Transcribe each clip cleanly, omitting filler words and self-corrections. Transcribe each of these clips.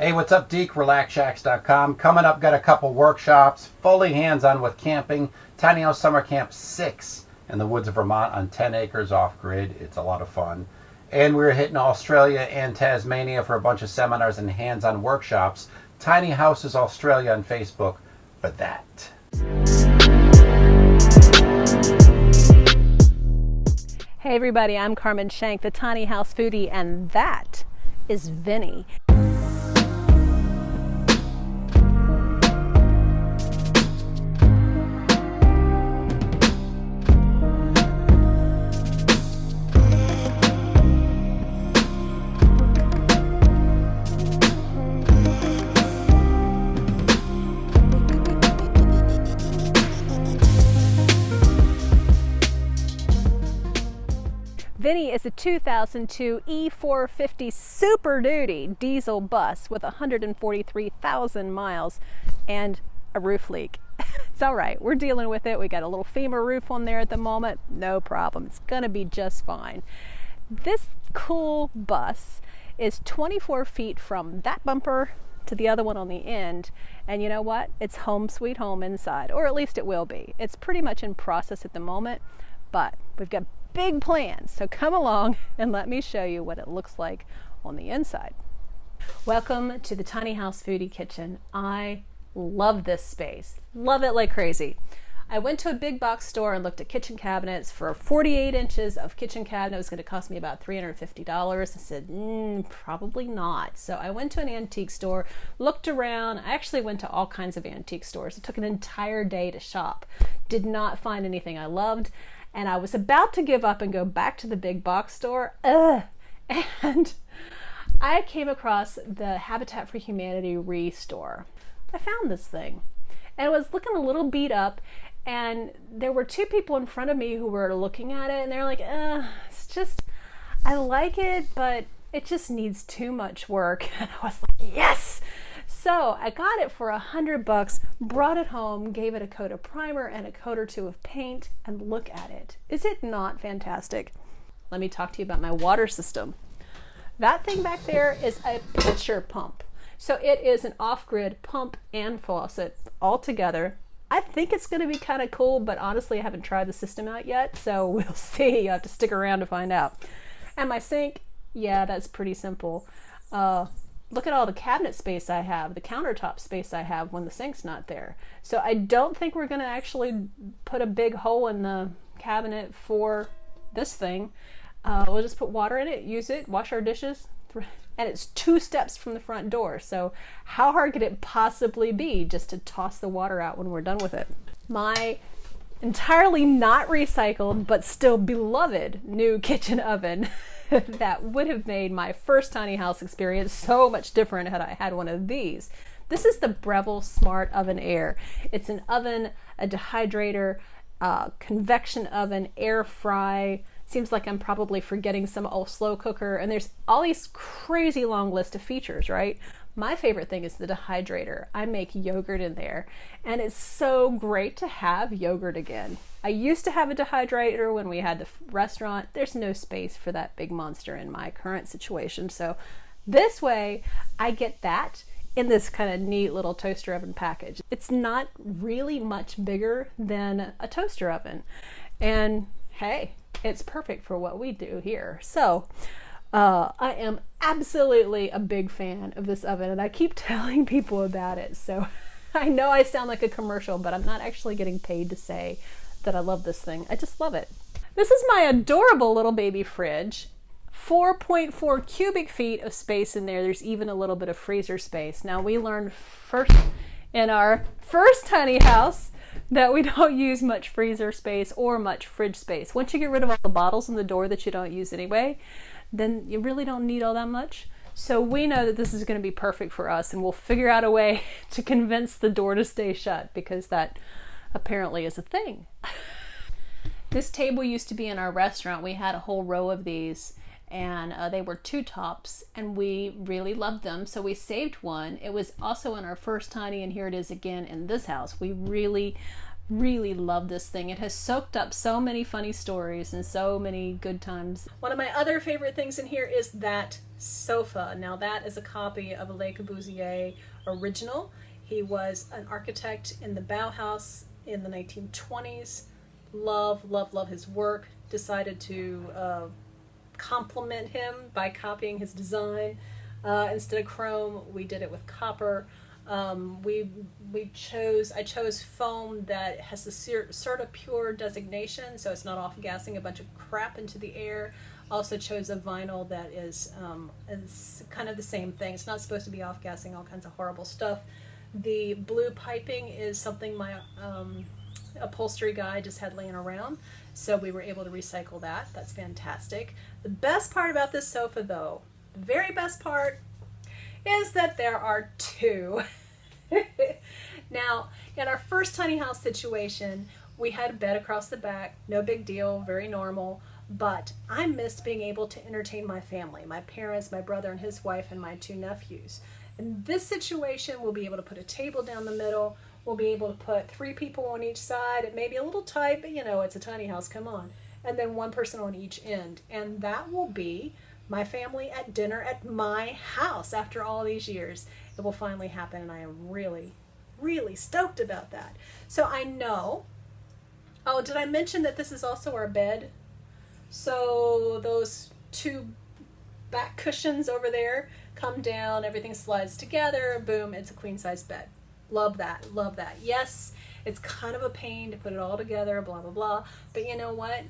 Hey, what's up, Deke? RelaxShacks.com. Coming up, got a couple workshops, fully hands-on with camping. Tiny House Summer Camp 6 in the woods of Vermont on 10 acres off-grid. It's a lot of fun. And we're hitting Australia and Tasmania for a bunch of seminars and hands-on workshops. Tiny Houses Australia on Facebook for that. Hey everybody, I'm Carmen Shank, the Tiny House Foodie, and that is Vinny. Vinny is a 2002 E450 Super Duty diesel bus with 143,000 miles and a roof leak. It's all right. We're dealing with it. We got a little FEMA roof on there at the moment. No problem. It's going to be just fine. This cool bus is 24 feet from that bumper to the other one on the end. And you know what? It's home sweet home inside, or at least it will be. It's pretty much in process at the moment, but we've got big plans. So come along and let me show you what it looks like on the inside. Welcome to the Tiny House Foodie Kitchen. I love this space. Love it like crazy. I went to a big box store and looked at kitchen cabinets. For 48 inches of kitchen cabinet, it was going to cost me about $350. I said, probably not. So I went to an antique store, looked around. I actually went to all kinds of antique stores. It took an entire day to shop. Did not find anything I loved. And I was about to give up and go back to the big box store. And I came across the Habitat for Humanity Restore. I found this thing. And it was looking a little beat up. And there were two people in front of me who were looking at it. And they're like, it's just, I like it, but it just needs too much work. And I was like, yes! So I got it for $100, brought it home, gave it a coat of primer and a coat or two of paint, and look at it. Is it not fantastic? Let me talk to you about my water system. That thing back there is a pitcher pump. So it is an off-grid pump and faucet all together. I think it's going to be kind of cool, but honestly, I haven't tried the system out yet, so we'll see. You have to stick around to find out. And my sink, yeah, that's pretty simple. Look at all the cabinet space I have, the countertop space I have when the sink's not there. So I don't think we're going to actually put a big hole in the cabinet for this thing. We'll just put water in it, use it, wash our dishes, and it's 2 steps from the front door. So how hard could it possibly be just to toss the water out when we're done with it? My entirely not recycled, but still beloved new kitchen oven that would have made my first tiny house experience so much different had I had one of these. This is the Breville Smart Oven Air. It's an oven, a dehydrator, convection oven, air fry. Seems like I'm probably forgetting some old slow cooker, and there's all these crazy long list of features, right? My favorite thing is the dehydrator. I make yogurt in there, and it's so great to have yogurt again. I used to have a dehydrator when we had the restaurant. There's no space for that big monster in my current situation. So this way I get that in this kind of neat little toaster oven package. It's not really much bigger than a toaster oven. And hey, it's perfect for what we do here. So I am absolutely a big fan of this oven, and I keep telling people about it. So I know I sound like a commercial, but I'm not actually getting paid to say that I love this thing. I just love it. This is my adorable little baby fridge. 4.4 cubic feet of space in there. There's even a little bit of freezer space. Now, we learned first in our first tiny house that we don't use much freezer space or much fridge space. Once you get rid of all the bottles in the door that you don't use anyway, then you really don't need all that much. So we know that this is going to be perfect for us, and we'll figure out a way to convince the door to stay shut, because that apparently is a thing. This table used to be in our restaurant. We had a whole row of these, and they were 2 tops, and we really loved them, so we saved one. It was also in our first tiny, and here it is again in this house. We really love this thing. It has soaked up so many funny stories and so many good times. One of my other favorite things in here is that sofa. Now that is a copy of a Le Corbusier original. He was an architect in the Bauhaus in the 1920s. Love, love, love his work. Decided to compliment him by copying his design. Instead of chrome, we did it with copper. I chose foam that has the Certa Pure designation, so it's not off-gassing a bunch of crap into the air. Also chose a vinyl that is kind of the same thing. It's not supposed to be off-gassing all kinds of horrible stuff. The blue piping is something my upholstery guy just had laying around, so we were able to recycle that. That's fantastic. The best part about this sofa, though, the very best part, is that there are two. Now, in our first tiny house situation, we had a bed across the back, no big deal, very normal, but I missed being able to entertain my family, my parents, my brother and his wife, and my 2 nephews. In this situation, we'll be able to put a table down the middle, we'll be able to put 3 people on each side. It may be a little tight, but you know, it's a tiny house, come on. And then 1 person on each end. And that will be my family at dinner at my house after all these years. It will finally happen, and I am really, really stoked about that. So I know, oh, did I mention that this is also our bed? So those 2 back cushions over there come down, everything slides together, boom, it's a queen size bed. Love that, love that. Yes, it's kind of a pain to put it all together, blah, blah, blah. But you know what?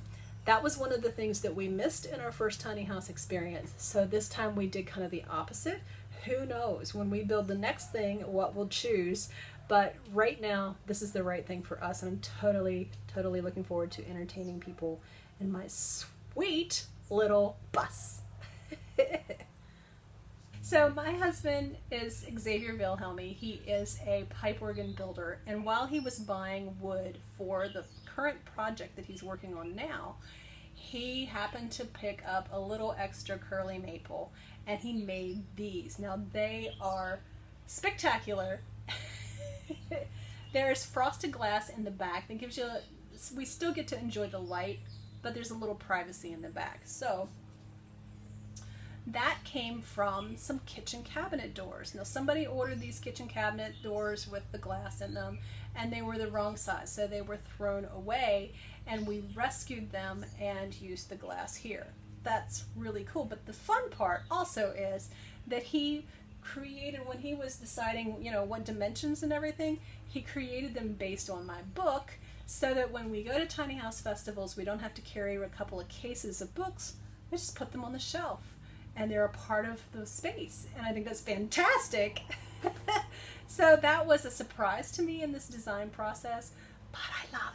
That was one of the things that we missed in our first tiny house experience. So this time we did kind of the opposite. Who knows when we build the next thing what we'll choose, but right now this is the right thing for us, and I'm totally looking forward to entertaining people in my sweet little bus. So my husband is Xavier Wilhelmi. He is a pipe organ builder, and while he was buying wood for the current project that he's working on now, he happened to pick up a little extra curly maple, and he made these. Now they are spectacular. There's frosted glass in the back that gives you, we still get to enjoy the light, but there's a little privacy in the back. So that came from some kitchen cabinet doors. Now somebody ordered these kitchen cabinet doors with the glass in them, and they were the wrong size, so they were thrown away, and we rescued them and used the glass here. That's really cool. But the fun part also is that he created, when he was deciding, you know, what dimensions and everything, he created them based on my book, so that when we go to tiny house festivals, we don't have to carry a couple of cases of books. We just put them on the shelf, and they're a part of the space, and I think that's fantastic. So that was a surprise to me in this design process, but I love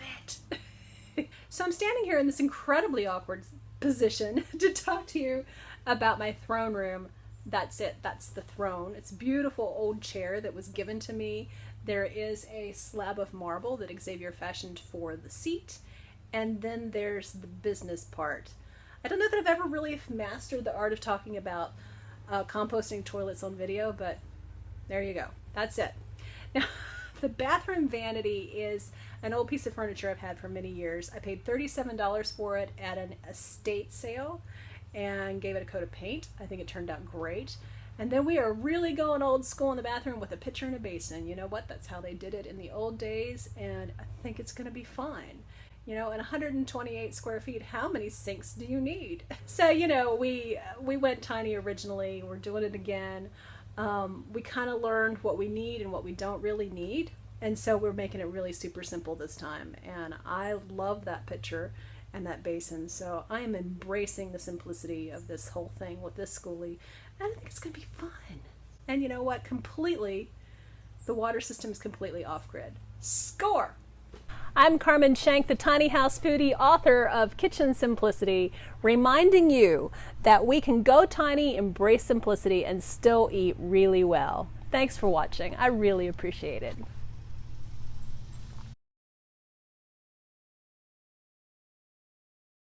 it. So I'm standing here in this incredibly awkward position to talk to you about my throne room. That's it, that's the throne. It's a beautiful old chair that was given to me. There is a slab of marble that Xavier fashioned for the seat, and then there's the business part. I don't know that I've ever really mastered the art of talking about composting toilets on video, but there you go. That's it. Now, the bathroom vanity is an old piece of furniture I've had for many years. I paid $37 for it at an estate sale and gave it a coat of paint. I think it turned out great. And then we are really going old school in the bathroom with a pitcher and a basin. You know what? That's how they did it in the old days, and I think it's going to be fine. You know, in 128 square feet, how many sinks do you need? So, you know, we went tiny originally. We're doing it again. We kind of learned what we need and what we don't really need. And so we're making it really super simple this time. And I love that pitcher and that basin. So I am embracing the simplicity of this whole thing with this Skoolie. And I think it's going to be fun. And you know what? Completely, the water system is completely off-grid. Score! I'm Carmen Schenk, the Tiny House Foodie, author of Kitchen Simplicity, reminding you that we can go tiny, embrace simplicity, and still eat really well. Thanks for watching. I really appreciate it.